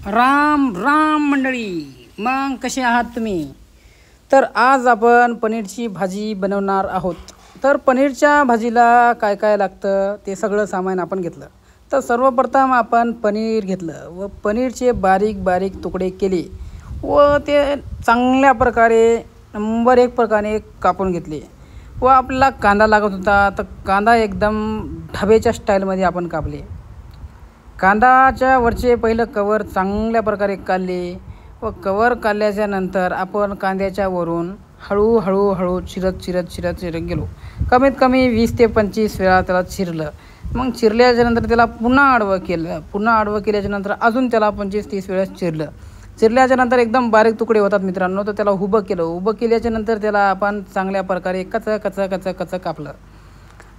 राम राम मंडळी, मग कसे आहात तुम्ही? तर आज आपण पनीरची भाजी बनवणार आहोत. तर पनीरच्या भाजीला काय काय लागतं ते सगळं सामान आपण घेतलं. तर सर्वप्रथम आपण पनीर घेतलं व पनीरचे बारीक बारीक तुकडे केले व ते चांगल्या प्रकारे नंबर एक प्रकारे कापून घेतले. व आपल्याला कांदा लागत होता, तर कांदा एकदम ढाब्याच्या स्टाईलमध्ये आपण कापले. कांदाच्या वरचे पहिलं कवर चांगल्या प्रकारे काढले व कवर काढल्याच्या नंतर आपण कांद्याच्या वरून हळूहळू चिरत गेलो. कमीत कमी 20 ते 25 वेळा त्याला चिरलं. मग चिरल्याच्यानंतर त्याला पुन्हा आडवं केल्याच्यानंतर अजून त्याला 25-30 वेळेस चिरल्याच्यानंतर एकदम बारीक तुकडे होतात मित्रांनो. तर त्याला उभं केल्याच्यानंतर त्याला आपण चांगल्या प्रकारे कच कापलं.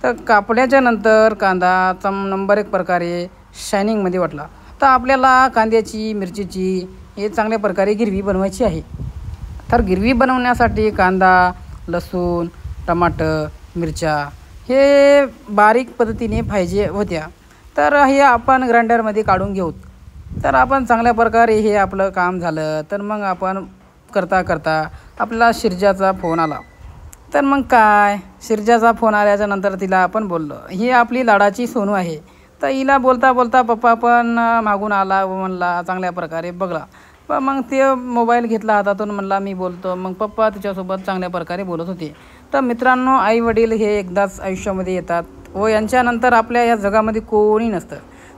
तर कापल्याच्या नंतर कांदा नंबर एक प्रकारे शायनिंगमध्ये वाटला. तर आपल्याला कांद्याची मिरचीची हे चांगल्या प्रकारे गिरवी बनवायची आहे. तर गिरवी बनवण्यासाठी कांदा, लसूण, टमाटर, मिरच्या हे बारीक पद्धतीने पाहिजे होत्या. तर हे आपण ग्राइंडरमध्ये काढून घेऊ. तर आपण चांगल्या प्रकारे हे आपलं काम झालं. तर मग आपण करता आपल्याला शिरजाचा फोन आला. तर मग काय, शिरजाचा फोन आल्याच्या नंतर तिला आपण बोललो, ही आपली लाडाची सोनू आहे. तर हिला बोलता पप्पा पण मागून आला व म्हणला चांगल्या प्रकारे बघला. मग ते मोबाईल घेतला हातातून, म्हणला मी बोलतो. मग पप्पा तिच्यासोबत चांगल्या प्रकारे बोलत होते. तर मित्रांनो, आई वडील हे एकदाच आयुष्यामध्ये येतात व यांच्यानंतर आपल्या या जगामध्ये कोणी नसतं.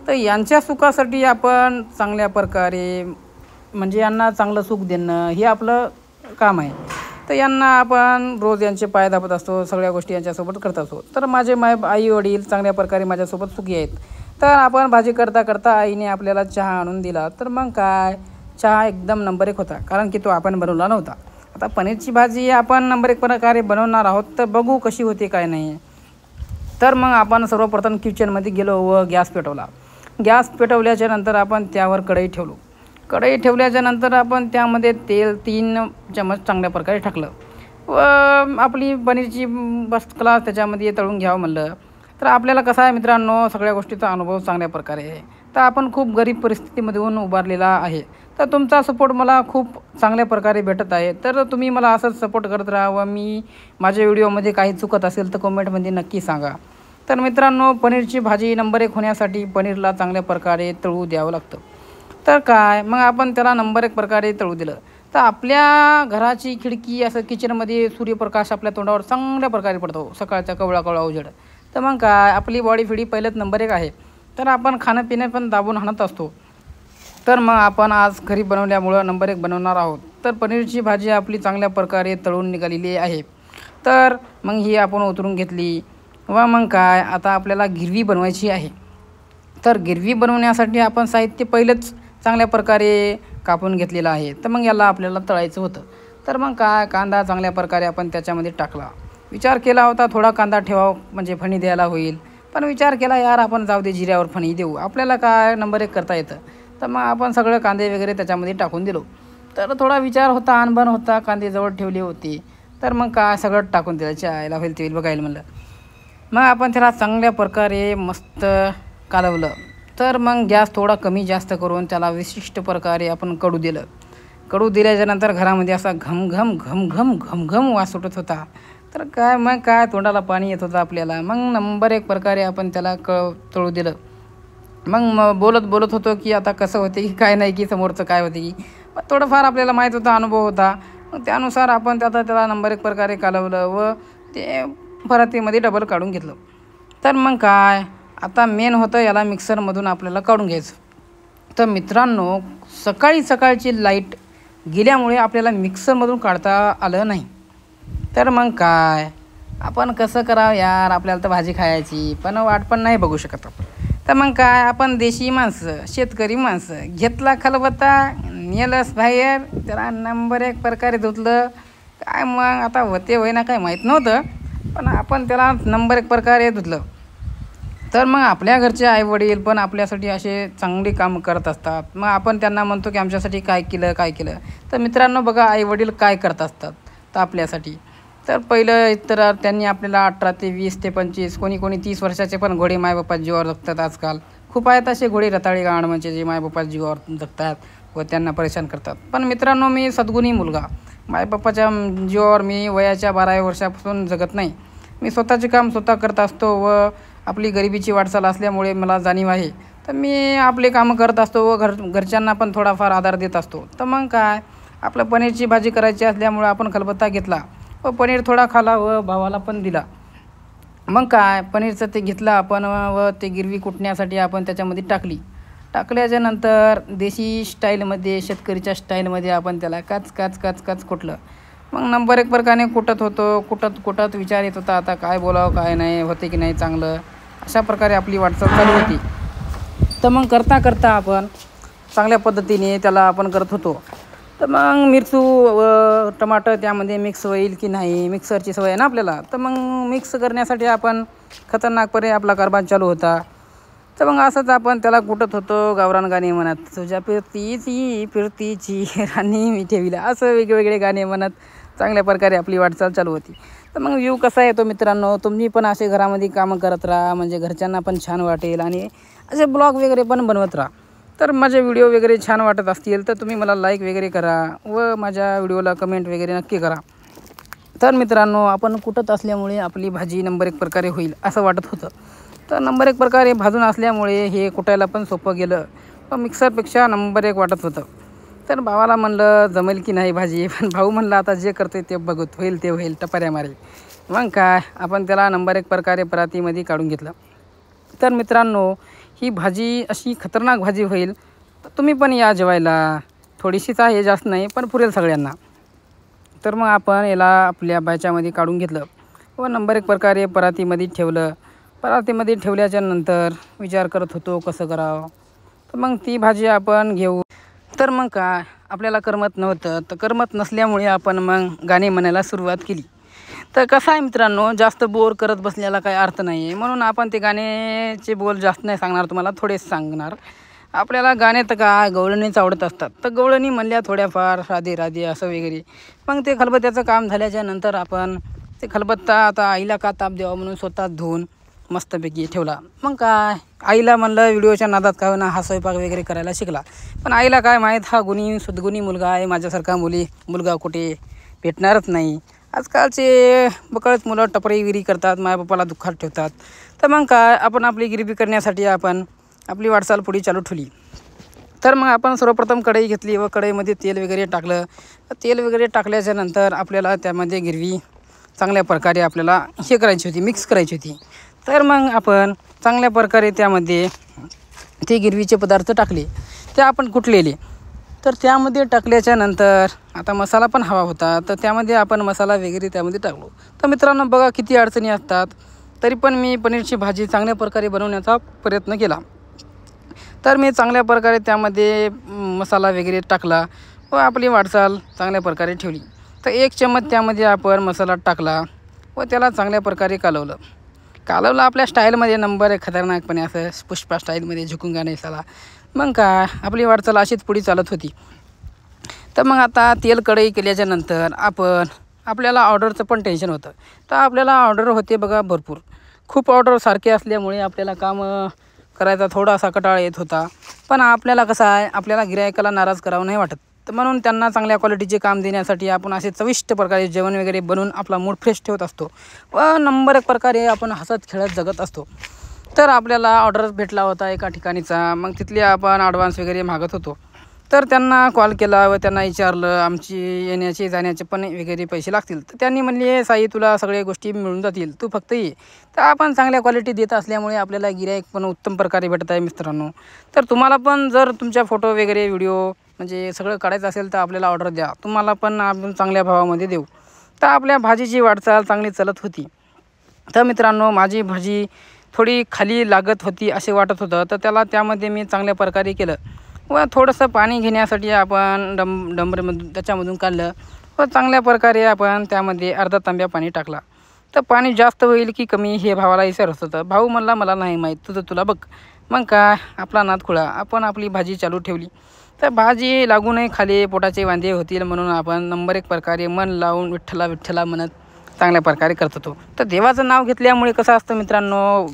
तर यांच्या सुखासाठी आपण चांगल्या प्रकारे म्हणजे यांना चांगलं सुख देणं हे आपलं काम आहे. तर यांना आपण रोज यांचे पाय दाबत असतो, सगळ्या गोष्टी यांच्यासोबत करत असतो. तर माझे आई वडील चांगल्या प्रकारे माझ्यासोबत सुखी आहेत. तर आपण भाजी करता आईने आपल्याला चहा आणून दिला. तर मग काय, चहा एकदम नंबर एक होता, कारण की तो आपण बनवला नव्हता. आता पनीरची भाजी आपण नंबर एक प्रकारे बनवणार आहोत. तर बघू कशी होते काय नाही. तर मग आपण सर्वप्रथम किचनमध्ये गेलो व गॅस पेटवल्याच्या नंतर आपण त्यावर कढई ठेवल्याच्या नंतर आपण त्यामध्ये तेल 3 चमच चांगल्या प्रकारे टाकलं व आपली पनीरची फर्स्ट क्लास त्याच्यामध्ये तळून घ्यावं म्हणलं. तर आपल्याला कसं आहे मित्रांनो, सगळ्या गोष्टीचा अनुभव चांगल्या प्रकारे आहे. तर आपण खूप गरीब परिस्थितीमधून उभारलेला आहे. तर तुमचा सपोर्ट मला खूप चांगल्या प्रकारे भेटत आहे. तर तुम्ही मला असंच सपोर्ट करत राहा व माझ्या व्हिडिओमध्ये काही चुकत असेल तर कमेंटमध्ये नक्की सांगा. तर मित्रांनो, पनीरची भाजी नंबर 1 होण्यासाठी पनीरला चांगल्या प्रकारे तळू द्यावं लागतं. तर काय, मग आपण त्याला नंबर 1 प्रकारे तळू दिलं. तर आपल्या घराची खिडकी असं किचनमध्ये सूर्यप्रकाश आपल्या तोंडावर चांगल्या प्रकारे पडतो, सकाळचा कवळा उजेड. तर मग काय, आपली बॉडी फिडी पहिलेच नंबर 1 आहे. तर आपण खाणं पिणं पण दाबून आणत असतो. तर मग आपण आज घरी बनवल्यामुळं नंबर 1 बनवणार आहोत. तर पनीरची भाजी आपली चांगल्या प्रकारे तळून निघालेली आहे. तर मग ही आपण उतरून घेतली व मग काय, आता आपल्याला गिरवी बनवायची आहे. तर गिरवी बनवण्यासाठी आपण साहित्य पहिलेच चांगल्या प्रकारे कापून घेतलेलं आहे. तर मग याला आपल्याला तळायचं होतं. तर मग काय, कांदा चांगल्या प्रकारे आपण त्याच्यामध्ये टाकला. विचार केला होता थोडा कांदा ठेवावा म्हणजे फणी द्यायला होईल, पण विचार केला यार आपण जाऊ दे, जिऱ्यावर फणी देऊ, आपल्याला काय नंबर 1 करता येतं. तर मग आपण सगळं कांदे वगैरे त्याच्यामध्ये टाकून दिलो. तर थोडा विचार होता, अनबन होता, कांदे जवळ ठेवले होते. तर मग काय, सगळं टाकून दिलं, चायला होईल ते बघायला म्हणलं. मग आपण त्याला चांगल्या प्रकारे मस्त कालवलं. तर मग गॅस थोडा कमी जास्त करून त्याला विशिष्ट प्रकारे आपण कडू दिल्याच्या नंतर घरामध्ये असा घम वास सुटत होता. तर काय, मग काय तोंडाला पाणी येत होतं आपल्याला. मग नंबर 1 प्रकारे आपण त्याला तळू दिलं. मग बोलत होतो की आता कसं होते की काय नाही, की समोरचं काय होते की थोडंफार आपल्याला माहीत होता, अनुभव होता. मग त्यानुसार आपण त्याला नंबर 1 प्रकारे कालवलं व ते परातीमध्ये डबल काढून घेतलं. तर मग काय, आता मेन होतं याला मिक्सरमधून आपल्याला काढून घ्यायचं. तर मित्रांनो, सकाळची लाईट गेल्यामुळे आपल्याला मिक्सरमधून काढता आलं नाही. तर मग काय, आपण कसं करावं यार, आपल्याला तर भाजी खायची पण वाट पण नाही बघू शकत आपण. तर मग काय, आपण देशी माणसं, शेतकरी माणसं, घेतला खलबत्ता, नेलंच बाहेर, त्याला नंबर 1 प्रकारे धुतलं. काय मग आता होय ना काय माहीत नव्हतं, पण आपण त्याला नंबर 1 प्रकारे धुतलं. तर मग आपल्या घरचे आईवडील पण आपल्यासाठी असे चांगली कामं करत असतात. मग आपण त्यांना म्हणतो की आमच्यासाठी काय केलं. तर मित्रांनो बघा, आईवडील काय करत असतात तर आपल्यासाठी. तर पहिलं तर त्यांनी आपल्याला 18 ते 20 ते 25, कोणी 30 वर्षाचे पण घोडे मायबापा जीवावर जगतात आजकाल. खूप आहेत असे घोडे रताळे गाण म्हणजे जे मायबापाच्या जीवावर जगतात व त्यांना परेशान करतात. पण मित्रांनो, मी सद्गुणी मुलगा, मायबापाच्या जीवावर मी वयाच्या 12व्या वर्षापासून जगत नाही. मी स्वतःचे काम स्वतः करत असतो व आपली गरिबीची वाटचाल असल्यामुळे मला जाणीव आहे. तर मी आपले कामं करत असतो व घरच्यांना पण थोडाफार आधार देत असतो. तर मग काय, आपलं पनीरची भाजी करायची असल्यामुळे आपण खलबत्ता घेतला व पनीर थोडा खाला व भावाला पण दिला. मग काय, पनीरचं ते घेतलं आपण व ते गिरवी कुटण्यासाठी आपण त्याच्यामध्ये टाकल्याच्या नंतर देशी स्टाईलमध्ये, शेतकरीच्या स्टाईलमध्ये आपण त्याला काच काच काच काच कुटलं. मग नंबर एक प्रकारे कुटत होतो. कुटत विचार येत होता, आता काय बोलावं काय नाही, होते की नाही चांगलं, अशा प्रकारे आपली वाटचाल चालू होती. तर मग करता आपण चांगल्या पद्धतीने त्याला आपण करत होतो. तर मग मिरचू व टमाटर त्यामध्ये मिक्स होईल की नाही, मिक्सरची सवय आहे ना आपल्याला, तर मग मिक्स करण्यासाठी आपण खतरनाकपणे आपला कारभार चालू होता. तर मग असंच आपण त्याला कुटत होतो, गावरान गाणे म्हणत, तुझ्या फिरतीची राणी मी ठेवीला, असं वेगवेगळे गाणे म्हणत चांगल्या प्रकारे आपली वाटचाल चालू होती. तर मग व्ह्यू कसा येतो मित्रांनो, तुम्ही पण असे घरामध्ये कामं करत राहा, म्हणजे घरच्यांना पण छान वाटेल आणि असे ब्लॉग वगैरे पण बनवत राहा. तर माझे व्हिडिओ वगैरे छान वाटत असतील तर तुम्ही मला लाईक वगैरे करा व माझ्या व्हिडिओला कमेंट वगैरे नक्की करा. तर मित्रांनो, आपण कुटत असल्यामुळे आपली भाजी नंबर एक प्रकारे होईल असं वाटत होतं. तर नंबर एक प्रकारे भाजून असल्यामुळे हे कुटायला पण सोपं गेलं व मिक्सरपेक्षा नंबर एक वाटत होतं. तर भावाला म्हणलं जमेल की नाही भाजी, पण भाऊ म्हणलं आता जे करते ते बघत, होईल ते होईल, टपाऱ्या मारे. मग काय, आपण त्याला नंबर एक प्रकारे परातीमध्ये काढून घेतलं. तर मित्रांनो, ही भाजी अशी खतरनाक भाजी होईल, तर तुम्ही पण या जेवायला. थोडीशीच आहे, जास्त नाही, पण पुरेल सगळ्यांना. तर मग आपण याला आपल्या बायच्यामध्ये काढून घेतलं व नंबर एक प्रकारे परातीमध्ये ठेवलं. परातीमध्ये ठेवल्याच्या नंतर विचार करत होतो कसं करावं. तर मग ती भाजी आपण घेऊ. तर मग काय, आपल्याला करमत नव्हतं. तर करमत नसल्यामुळे आपण मग गाणे म्हणायला सुरुवात केली. तर कसं आहे मित्रांनो, जास्त बोर करत बसण्याला काही अर्थ नाही आहे, म्हणून आपण ते गाण्याचे बोल जास्त नाही सांगणार, तुम्हाला थोडेच सांगणार. आपल्याला गाणे तर काय गवळणीच आवडत असतात. तर गवळणी म्हणल्या थोड्याफार राधे राधे असं वगैरे. मग ते खलबत्त्याचं काम झाल्याच्या नंतर आपण ते खलबत्ता आता आईला का ताप द्यावा म्हणून स्वतः धुवून मस्तपैकी ठेवला. मग काय, आईला म्हणलं व्हिडिओच्या नादात काय ना हा स्वयंपाक वगैरे करायला शिकला. पण आईला काय माहीत, हा सद्गुणी मुलगा आहे, माझ्यासारखा मुलगा कुठे भेटणारच नाही. आजकालचे बकळच मुलं टपरीगिरी करतात, मायबापाला दुःखात ठेवतात. तर मग काय, आपण आपली गरिबी करण्यासाठी आपण आपली वाटचाल पुढे चालू ठेवली. तर मग आपण सर्वप्रथम कढई घेतली व कढईमध्ये तेल वगैरे टाकलं. तेल वगैरे टाकल्याच्या नंतर आपल्याला त्यामध्ये गिरवी चांगल्या प्रकारे आपल्याला करायची होती, मिक्स करायची होती. तर मग आपण चांगल्या प्रकारे त्यामध्ये ते गिरवीचे पदार्थ टाकले, ते आपण कुटलेले. तर त्यामध्ये टाकल्याच्या नंतर आता मसाला पण हवा होता, तर त्यामध्ये आपण मसाला वगैरे त्यामध्ये टाकलो. तर मित्रांनो बघा, किती अडचणी असतात, तरी पण मी पनीरची भाजी चांगल्या प्रकारे बनवण्याचा प्रयत्न केला. तर मी चांगल्या प्रकारे त्यामध्ये मसाला वगैरे टाकला व आपली वाटचाल चांगल्या प्रकारे ठेवली. तर 1 चम्मच त्यामध्ये आपण मसाला टाकला व त्याला चांगल्या प्रकारे कालवलं आपल्या स्टाईलमध्ये, नंबर एक खतरनाकपणे, असं पुष्पा स्टाईलमध्ये झुकून नाही साला. मग काय, आपली वाटचाल अशीच पुढे चालत होती. तर मग आता तेल कढई केल्याच्या नंतर आपल्याला ऑर्डरचं पण टेन्शन होतं. तर आपल्याला ऑर्डर होते बघा भरपूर, खूप ऑर्डर सारखे असल्यामुळे आपल्याला काम करायचा थोडासा कंटाळा येत होता. पण आपल्याला कसं आहे, आपल्याला गिरायकाला नाराज करावं नाही वाटत. तर म्हणून त्यांना चांगल्या क्वालिटीचे काम देण्यासाठी आपण असे चविष्ट प्रकारे जेवण वगैरे बनवून आपला मूड फ्रेश ठेवत असतो व नंबर एक प्रकारे आपण हसत खेळत जगत असतो. तर आपल्याला ऑर्डर भेटला होता एका ठिकाणीचा. मग तिथले आपण ॲडव्हान्स वगैरे मागत होतो. तर त्यांना कॉल केला व त्यांना विचारलं आमची येण्याचे जाण्याचे पण वगैरे पैसे लागतील. तर त्यांनी म्हणले साई, तुला सगळ्या गोष्टी मिळून जातील, तू फक्त ये. तर आपण चांगल्या क्वालिटी देत असल्यामुळे आपल्याला गिराईक पण उत्तम प्रकारे भेटत आहे मित्रांनो. तर तुम्हाला पण जर तुमच्या फोटो वगैरे व्हिडिओ म्हणजे सगळं काढायचं असेल तर आपल्याला ऑर्डर द्या, तुम्हाला पण आपण चांगल्या भावामध्ये देऊ. तर आपल्या भाजीची वाटचाल चांगली चालत होती. तर मित्रांनो, माझी भाजी थोडी खाली लागत होती असे वाटत होतं. तर त्यामध्ये मी चांगल्या प्रकारे केलं व थोडंसं पाणी घेण्यासाठी आपण डंबरेमधून त्याच्यामधून काढलं व चांगल्या प्रकारे आपण त्यामध्ये अर्धा तांब्या पाणी टाकला. तर पाणी जास्त होईल की कमी हे भावाला विचारत होतं. भाऊ म्हणला मला नाही माहीत, तुला बघ. मग काय, आपला नाद खुळा, आपण आपली भाजी चालू ठेवली. तर भाजी लागू नये खाली, पोटाचे वांदे होतील म्हणून आपण नंबर एक प्रकारे मन लावून विठ्ठला म्हणत चांगल्या प्रकारे करत होतो. तर देवाचं नाव घेतल्यामुळे कसं असतं मित्रांनो,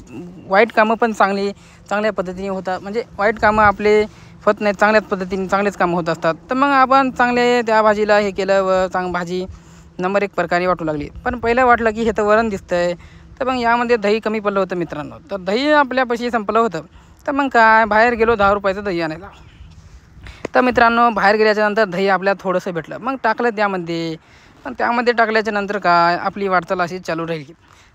वाईट कामं पण चांगल्या पद्धतीने होतात. म्हणजे वाईट कामं आपले होत नाहीत, चांगल्याच पद्धतीने चांगलेच कामं होत असतात. तर मग आपण चांगले त्या भाजीला हे केलं व भाजी नंबर 1 प्रकारे वाटू लागली. पण पहिलं वाटलं की हे तर वरण दिसतंय, तर मग यामध्ये दही कमी पडलं होतं मित्रांनो. तर दही आपल्यापाशी संपलं होतं. तर मग काय बाहेर गेलो 10 रुपयाचं दही आणायला. तर मित्रांनो बाहेर गेल्याच्यानंतर दही आपल्याला थोडंसं भेटलं, मग टाकलं त्यामध्ये. पण त्यामध्ये टाकल्याच्या नंतर काय आपली वाटचाल अशी चालू राहिली.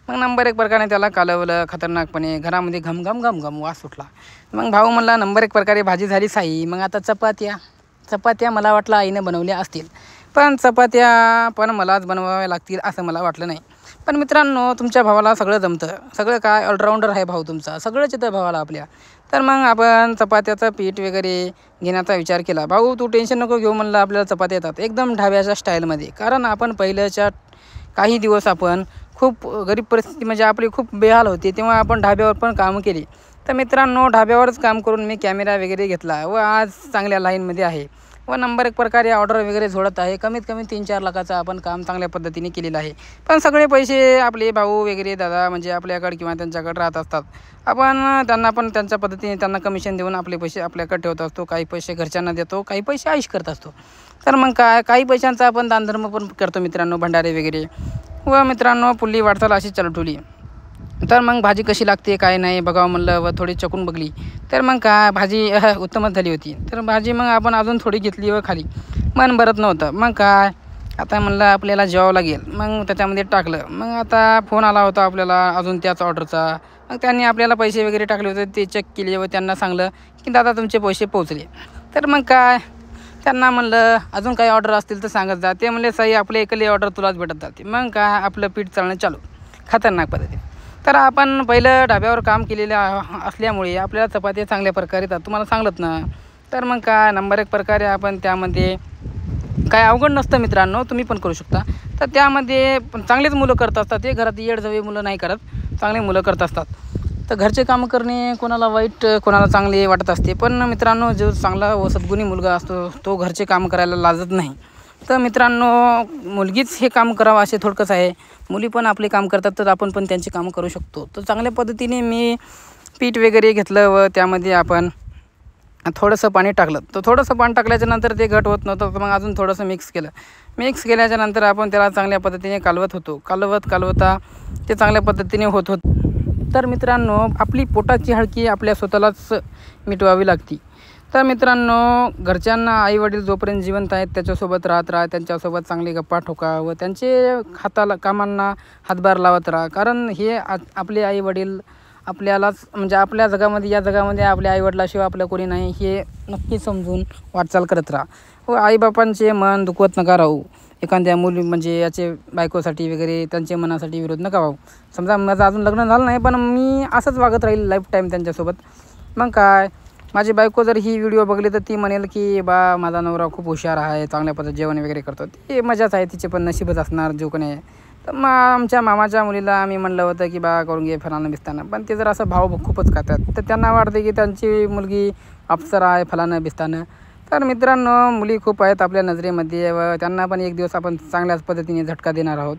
मग नंबर 1 प्रकारे त्याला कालवलं खतरनाकपणे. घरामध्ये घम घम घम घम वास सुटला. मग भाऊ म्हणला नंबर 1 प्रकारे भाजी झाली साई. मग आता चपात्या मला वाटलं आईनं बनवल्या असतील, पण चपात्या पण मलाच बनवाव्या लागतील असं मला वाटलं नाही. पण मित्रांनो तुमच्या भावाला सगळं जमतं, सगळं काय ऑलराऊंडर आहे भाऊ तुमचा, सगळंच येतं भावाला आपल्या. तर मग आपण चपात्याचं पीठ वगैरे घेण्याचा विचार केला. भाऊ तू टेन्शन नको घेऊ म्हणलं, आपल्याला चपात्या येतात एकदम ढाब्याच्या स्टाईलमध्ये. कारण आपण पहिल्याच्या काही दिवस आपण खूप गरीब परिस्थिती, म्हणजे आपली खूप बेहाल होती, तेव्हा आपण ढाब्यावर पण कामं केली. तर मित्रांनो ढाब्यावरच काम करून मी कॅमेरा वगैरे घेतला व आज चांगल्या लाईनमध्ये आहे व नंबर 1 प्रकारे ऑर्डर वगैरे जोडत आहे. कमीत कमी 3-4 लाखाचं आपण काम चांगल्या पद्धतीने केलेलं आहे. पण सगळे पैसे आपले भाऊ वगैरे दादा म्हणजे आपल्याकडे किंवा त्यांच्याकडे राहत असतात. आपण त्यांना पण त्यांच्या पद्धतीने त्यांना कमिशन देऊन आपले पैसे आपल्याकडे ठेवत असतो. काही पैसे घरच्यांना देतो, काही पैसे आईश करत असतो. तर मग काही पैशांचा आपण दानधर्म पण करतो मित्रांनो, भंडारे वगैरे. व मित्रांनो पुढली वाटचाल अशी चालू ठेवली. तर मग भाजी कशी लागते काय नाही बघावं म्हणलं व थोडी चकून बघली. तर मग काय भाजी उत्तमच झाली होती. तर भाजी मग आपण अजून थोडी घेतली व खाली. मन भरत नव्हतं. मग काय आता म्हणलं आपल्याला जेवावं लागेल. मग त्याच्यामध्ये टाकलं. मग आता फोन आला होता आपल्याला अजून त्याच ऑर्डरचा. मग त्यांनी आपल्याला पैसे वगैरे टाकले होते, ते चेक केले व त्यांना सांगलं की दादा तुमचे पैसे पोहोचले. तर मग काय त्यांना म्हणलं अजून काही ऑर्डर असतील तर सांगत जा. ते म्हणले साई आपले एकली ऑर्डर तुलाच भेटत जाते. मग काय आपलं पीठ चालणं चालू खतरनाक पद्धतीने. तर आपण पहिलं ढाब्यावर काम केलेलं असल्यामुळे आपल्याला चपात्या चांगल्या प्रकारे येतात, तुम्हाला सांगलंत ना. तर मग काय नंबर 1 प्रकारे आपण त्यामध्ये काय अवघड नसतं मित्रांनो, तुम्ही पण करू शकता. तर त्यामध्ये पण चांगलेच मुलं करत असतात, ते घरात येडजवे मुलं नाही करत, चांगले मुलं करत असतात. तर घरचे कामं करणे कोणाला वाईट कोणाला चांगले वाटत असते, पण मित्रांनो जो चांगला व सद्गुणी मुलगा असतो तो घरचे कामं करायला लाजत नाही. तर मित्रांनो मुलगीच हे काम करावं असे थोडकंच आहे. मुली पण आपले काम करतात, तर आपण पण त्यांचे कामं करू शकतो. तर चांगल्या पद्धतीने मी पीठ वगैरे घेतलं व त्यामध्ये आपण थोडंसं पाणी टाकलं. तर थोडंसं पाणी टाकल्याच्यानंतर ते घट होत नव्हतं, तर मग अजून थोडंसं मिक्स केल्याच्यानंतर आपण त्याला चांगल्या पद्धतीने कालवता ते चांगल्या पद्धतीने होत. तर मित्रांनो आपली पोटाची हलकी आपल्या स्वतःलाच मिटवावी लागते. तर मित्रांनो घरच्यांना आईवडील जोपर्यंत जिवंत आहेत त्याच्यासोबत राहत राहा, त्यांच्यासोबत चांगली गप्पा ठोका व त्यांचे कामांना हातभार लावत राहा. कारण हे आपले आईवडील आपल्यालाच म्हणजे आपल्या या जगामध्ये आपल्या आईवडिलाशिवाय आपलं कोणी नाही हे नक्की समजून वाटचाल करत राहा व आईबापांचे मन दुखवत नका राहू. एखाद्या मुली म्हणजे याचे बायकोसाठी वगैरे त्यांच्या मनासाठी विरोध नका व्हावं. समजा माझं अजून लग्न झालं नाही पण मी असंच वागत राहील लाईफ टाईम त्यांच्यासोबत. मग काय माझी बायको जर ही व्हिडिओ बघली तर ती म्हणेल की बा माझा नवरा खूप हुशार आहे, चांगल्या पद्धतीने जेवण वगैरे करतो. ती मजाच आहे, तिचे पण नशीबच असणार जो कोणी आहे. तर मग आमच्या मामाच्या मुलीला आम्ही म्हणलं होतं की बा करून घे फलानं बिस्तानं, पण ते जर असं भाव खूपच खातात तर त्यांना वाटते की त्यांची मुलगी अप्सरा आहे फलानं बिस्तानं. तर मित्रांनो मुली खूप आहेत आपल्या नजरेमध्ये व त्यांना पण एक दिवस आपण चांगल्याच पद्धतीने झटका देणार आहोत.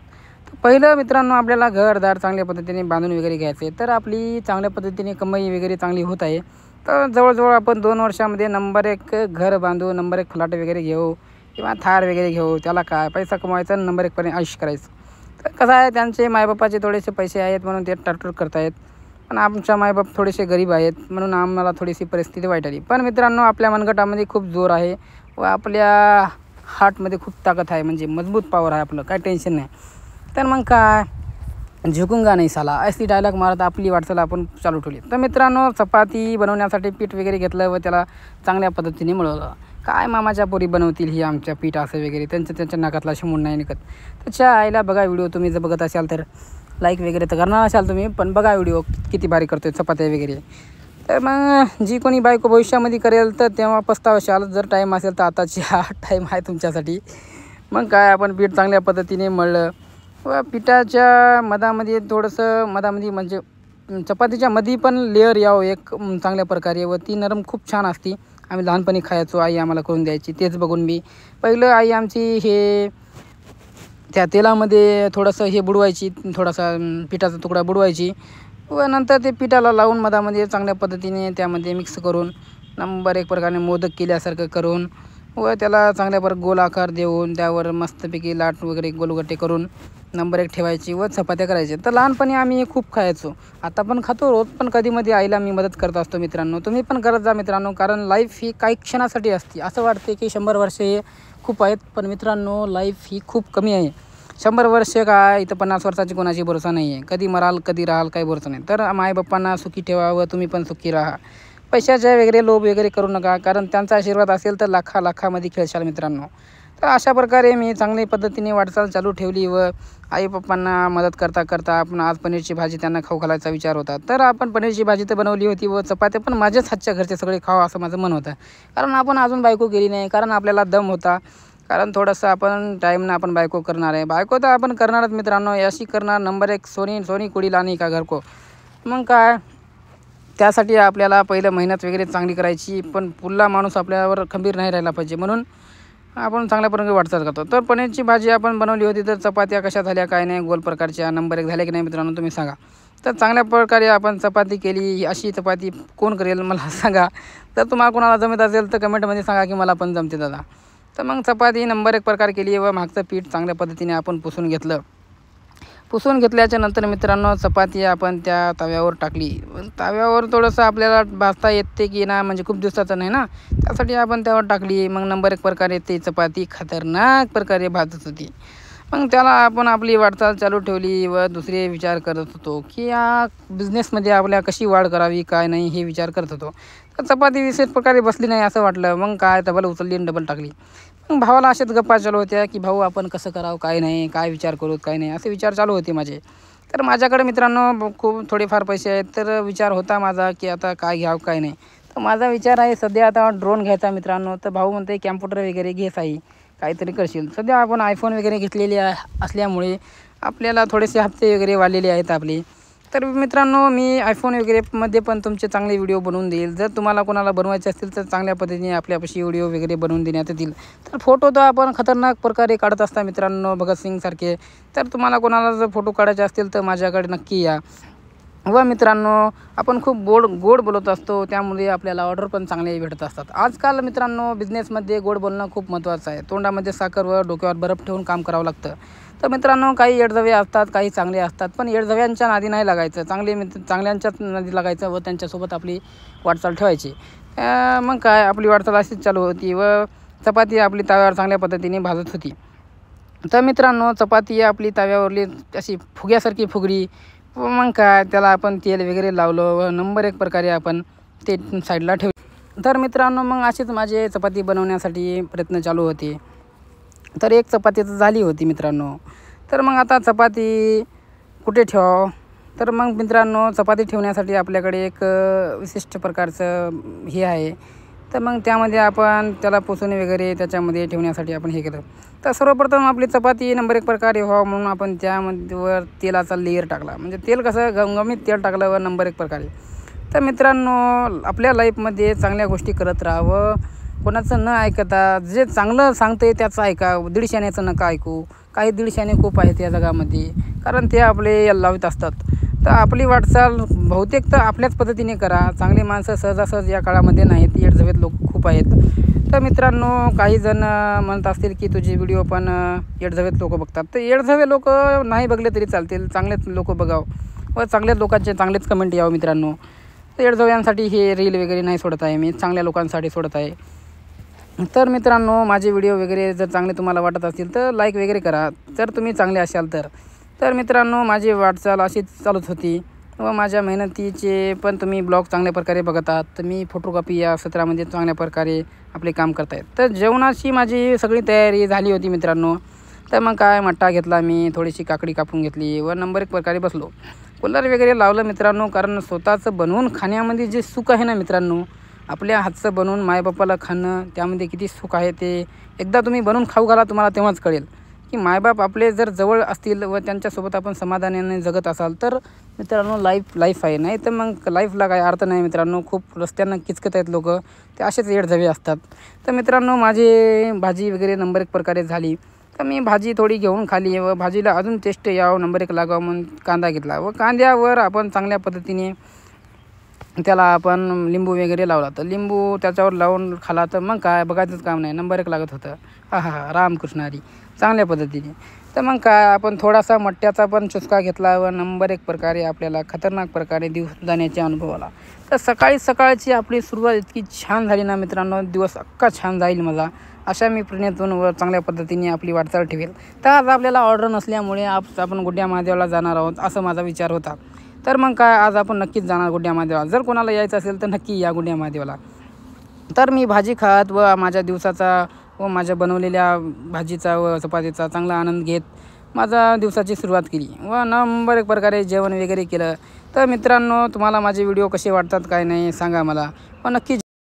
तर पहिलं मित्रांनो आपल्याला घरदार चांगल्या पद्धतीने बांधून वगैरे घ्यायचे. तर आपली चांगल्या पद्धतीने कमाई वगैरे चांगली होत आहे. तर जवळजवळ आपण 2 वर्षामध्ये नंबर 1 घर बांधू, नंबर 1 फ्लॅट वगैरे घेऊ किंवा थार वगैरे घेऊ. त्याला काय पैसा कमवायचा नंबर 1 पर्यंत आयुष्य करायचं. तर कसं आहे त्यांचे मायबापाचे थोडेसे पैसे आहेत म्हणून ते टाटूर करतायत, पण आमच्या मायबाप थोडेसे गरीब आहेत म्हणून आम्हाला थोडीशी परिस्थिती वाईट आली. पण मित्रांनो आपल्या मनगटामध्ये खूप जोर आहे व आपल्या हार्टमध्ये खूप ताकद आहे, म्हणजे मजबूत पॉवर आहे आपलं, काय टेन्शन नाही. तर मग काय झुकूंगा नाही साला अशी डायलॉग मारत आपली वाटचाल आपण चालू ठेवली. तर मित्रांनो चपाती बनवण्यासाठी पीठ वगैरे घेतलं व त्याला चांगल्या पद्धतीने मळवलं. काय मामाच्या पोरी बनवतील ही आमच्या पीठ असं वगैरे त्यांच्या नाकातला शिमून नाही निघत. त्याच्या आईला बघा व्हिडिओ, तुम्ही जर बघत असाल तर लाईक वगैरे तर करणार असाल तुम्ही, पण बघा व्हिडिओ किती भारी करतोय चपात्या वगैरे. तर मग जी कोणी बायको भविष्यामध्ये करेल तर तेव्हा पस्तावशाल, जर टाईम असेल तर आताची हा टाईम आहे तुमच्यासाठी. मग काय आपण पीठ चांगल्या पद्धतीने मळलं व पिठाच्या मधामध्ये म्हणजे चपातीच्या मध्ये पण लेअर यावं एक चांगल्या प्रकारे व ती नरम खूप छान असती. आम्ही लहानपणी खायचो, आई आम्हाला करून द्यायची. तेच बघून मी पहिलं आई आमची त्या तेलामध्ये थोडंसं हे बुडवायची, थोडासा पिठाचा तुकडा बुडवायची व नंतर ते पिठाला लावून मधामध्ये चांगल्या पद्धतीने त्यामध्ये मिक्स करून नंबर एक प्रकारे मोदक केल्यासारखं करून व त्याला चांगल्या गोल आकार देऊन त्यावर मस्तपैकी लाट वगैरे गोलगट्टे करून नंबर एक ठेवायची व चपात्या करायचे. तर लहानपणी आम्ही खूप खायचो, आता पण खातो रोज, पण कधीमध्ये आईला मी मदत करत असतो मित्रांनो. तुम्ही पण करत जा मित्रांनो, कारण लाईफ ही काही क्षणासाठी असते. असं वाटते की 100 वर्षे खूप आहेत, पण मित्रांनो लाईफ ही खूप कमी आहे. 100 वर्ष काय, इथं 50 वर्षाची कोणाची भरोसा नाही आहे. कधी मराल कधी राहाल काही भरोसा नाही. तर मायबापांना सुखी ठेवा व तुम्ही पण सुखी राहा. पैशाचे वगैरे लोभ वगैरे करू नका, कारण त्यांचा आशीर्वाद असेल तर लाखामध्ये खेळशाल मित्रांनो. तर अशा प्रकारे मी चांगल्या पद्धतीने वाटचाल चालू ठेवली व आई पप्पांना मदत करता करता आपण आज पनीरची भाजी त्यांना खाऊ घालायचा विचार होता. तर आपण पनीरची भाजी तर बनवली होती व चपात्या पण माझ्याच हातच्या घरचे सगळे खावं असं माझं मन होतं. कारण आपण अजून बायको केली नाही, कारण आपल्याला दम होता, कारण थोडंसं आपण टाईमनं आपण बायको करणार आहे. बायको तर आपण करणारच मित्रांनो, अशी करणार नंबर एक सोनी कुडी लानी का घर को. मग काय, त्यासाठी आपल्याला पहिलं मेहनत वगैरे चांगली करायची, पण पुढला माणूस आपल्यावर खंबीर नाही राहिला पाहिजे, म्हणून आपण चांगल्या प्रकारे वाटचाल करतो. तर पनीरची भाजी आपण बनवली होती. तर चपात्या कशा झाल्या काय नाही, गोल प्रकारच्या नंबर एक झाल्या की नाही मित्रांनो तुम्ही सांगा. तर चांगल्या प्रकारे आपण चपाती केली. अशी चपाती कोण करेल मला सांगा. तर तुम्हाला कोणाला जमत असेल तर कमेंटमध्ये सांगा की मला पण जमते दादा. तर मग चपाती नंबर एक प्रकार केली व मागचं पीठ चांगल्या पद्धतीने आपण पुसून घेतलं. पुसून घेतल्याच्या नंतर मित्रांनो चपाती आपण त्या तव्यावर टाकली. तव्यावर थोडंसं आपल्याला भाजता येते की ना, म्हणजे खूप दिवसाचं नाही ना, त्यासाठी आपण त्यावर टाकली. मग नंबर एक प्रकारे ते चपाती खतरनाक प्रकारे भाजत होती. मग त्याला आपण आपली वाटचाल चालू ठेवली व दुसरे विचार करत होतो की या बिझनेसमध्ये आपल्या कशी वाढ करावी काय नाही हे विचार करत होतो. तर चपाती विशेष प्रकारे बसली नाही असं वाटलं. मग काय डबल उचलली आणि डबल टाकली. मग भावाला अशाच गप्पा चालू होत्या की भाऊ आपण कसं करावं काय नाही, काय विचार करू काय नाही, असे विचार चालू होते माझे. तर माझ्याकडे मित्रांनो खूप थोडेफार पैसे आहेत. तर विचार होता माझा की आता काय घ्यावं काय नाही. तर माझा विचार आहे सध्या आता ड्रोन घ्यायचा मित्रांनो. तर भाऊ म्हणते कॅम्प्युटर वगैरे घे साई, काहीतरी करशील. सध्या आपण आयफोन वगैरे घेतलेले असल्यामुळे आपल्याला थोडेसे हप्ते वगैरे वाढलेले आहेत आपले. तर मित्रांनो मी आयफोन वगैरेमध्ये पण तुमचे चांगले व्हिडिओ बनवून देईल. जर तुम्हाला कोणाला बनवायचे असतील तर चांगल्या पद्धतीने आपल्यापाशी व्हिडिओ वगैरे बनवून देण्यात येतील. तर फोटो तर आपण खतरनाक प्रकारे काढत असता मित्रांनो, भगतसिंगसारखे. तर तुम्हाला कोणाला जर फोटो काढायचे असतील तर माझ्याकडे नक्की या. व मित्रांनो आपण खूप गोड बोलत असतो, त्यामुळे आपल्याला ऑर्डर पण चांगले भेटत असतात. आजकाल मित्रांनो बिझनेसमध्ये गोड बोलणं खूप महत्त्वाचं आहे. तोंडामध्ये साखर व डोक्यावर बर्फ ठेवून काम करावं लागतं. तर मित्रांनो काही येडजवे असतात, काही चांगले असतात, पण येडजव्यांच्या नादी नाही लागायचं. चांगल्यांच्याच नादी लागायचं व त्यांच्यासोबत आपली वाटचाल ठेवायची. मग काय आपली वाटचाल अशीच चालू होती व चपाती आपली तव्यावर चांगल्या पद्धतीने भाजत होती. तर मित्रांनो चपाती आपली तव्यावरली अशी फुग्यासारखी फुगली. मग काय त्याला आपण तेल वगैरे लावलं व नंबर एक प्रकारे आपण ते साईडला ठेवलं. तर मित्रांनो मग असेच माझे चपाती बनवण्यासाठी प्रयत्न चालू होते. तर एक चपाती तर झाली होती मित्रांनो. तर मग आता चपाती कुठे ठेवावं. तर मग मित्रांनो चपाती ठेवण्यासाठी आपल्याकडे एक विशिष्ट प्रकारचं हे आहे. तर मग त्यामध्ये आपण त्याला पुसून वगैरे त्याच्यामध्ये ठेवण्यासाठी आपण हे केलं. तर सर्वप्रथम आपली चपाती नंबर एक प्रकारे व्हावं म्हणून आपण त्यामध्ये वर तेलाचा लेयर टाकला. म्हणजे तेल कसं घमघमीत तेल टाकलं व नंबर एक प्रकारे. तर मित्रांनो आपल्या लाईफमध्ये चांगल्या गोष्टी करत राहावं, कोणाचं न ऐकता जे चांगलं सांगते त्याचं ऐका, दीडशाण्याचं नका ऐकू. काही दीडशाने खूप आहेत या जगामध्ये, कारण ते आपले लावित असतात. तर आपली वाटचाल बहुतेक तर आपल्याच पद्धतीने करा. चांगली माणसं सहजासहज या काळामध्ये नाहीत, येडजवेत लोक खूप आहेत. तर मित्रांनो काही जण म्हणत असतील की तुझे व्हिडिओ पण येडजवेत लोक बघतात. तर येडजवे लोक नाही बघले तरी चालतील, चांगलेच लोक बघावं व चांगल्याच लोकांचे चांगलेच कमेंट यावं मित्रांनो. तर येडजव्यांसाठी हे रील वगैरे नाही सोडत आहे मी, चांगल्या लोकांसाठी सोडत आहे. तर मित्रांनो माझे व्हिडिओ वगैरे जर चांगले तुम्हाला वाटत असतील तर लाईक वगैरे करा, जर तुम्ही चांगले असाल तर. तर मित्रांनो माझी वाटचाल अशीच चालूच होती व माझ्या मेहनतीचे पण तुम्ही ब्लॉग चांगल्या प्रकारे बघत आहात. तर मी फोटोग्राफी या क्षेत्रामध्ये चांगल्या प्रकारे आपले काम करत आहेत. तर जेवणाची माझी सगळी तयारी झाली होती मित्रांनो. तर मग काय मट्टा घेतला मी, थोडीशी काकडी कापून घेतली व नंबर एक प्रकारे बसलो. कूलर वगैरे लावलं मित्रांनो, कारण स्वतःचं बनवून खाण्यामध्ये जे सुख आहे ना मित्रांनो, आपल्या हातचं बनवून मायबापाला खाणं त्यामध्ये किती सुख आहे ते एकदा तुम्ही बनवून खाऊ घाला, तुम्हाला तेव्हाच कळेल की मायबाप आपले जर जवळ असतील व त्यांच्यासोबत आपण समाधानाने जगत असाल तर मित्रांनो लाईफ आहे. नाही तर मग लाईफला काय अर्थ नाही मित्रांनो. खूप रस्त्यांना किचकत आहेत लोक, ते असेच येडजवे असतात. तर मित्रांनो माझी भाजी वगैरे नंबर एक प्रकारे झाली. तर मी भाजी थोडी घेऊन खाली व भाजीला अजून टेस्ट यावं, नंबर 1 लागावं म्हणून कांदा घेतला व कांद्यावर आपण चांगल्या पद्धतीने त्याला आपण लिंबू वगैरे लावला. तर लिंबू त्याच्यावर लावून खाला तर मग काय बघायचंच काम नाही, नंबर 1 लागत होतं. हा रामकृष्ण हरी, चांगल्या पद्धतीने. तर मग काय आपण थोडासा मट्ट्याचा पण चुचका घेतला व नंबर 1 प्रकारे आपल्याला खतरनाक प्रकारे दिवस जाण्याचा अनुभव आला. तर सकाळची आपली सुरुवात इतकी छान झाली ना मित्रांनो, दिवस अख्खा छान जाईल माझा, अशा मी प्रणेतून व चांगल्या पद्धतीने आपली वाटचाल ठेवेल. तर आज आपल्याला ऑर्डर नसल्यामुळे आपण गुड्या महादेवाला जाणार आहोत असं माझा विचार होता. तर मग काय आज आपण नक्कीच जाणार गुड्या महादेवाला. जर कोणाला यायचं असेल तर नक्की या गुड्या महादेवाला. तर मी भाजी खात व माझ्या दिवसाचा व माझ्या बनवलेल्या भाजीचा व चपातीचा चांगला आनंद घेत माझा दिवसाची सुरुवात केली व नंबर 1 प्रकारे जेवण वगैरे केलं. तर मित्रांनो, तुम्हाला माझे व्हिडिओ कसे वाटतात काय नाही सांगा मला व नक्की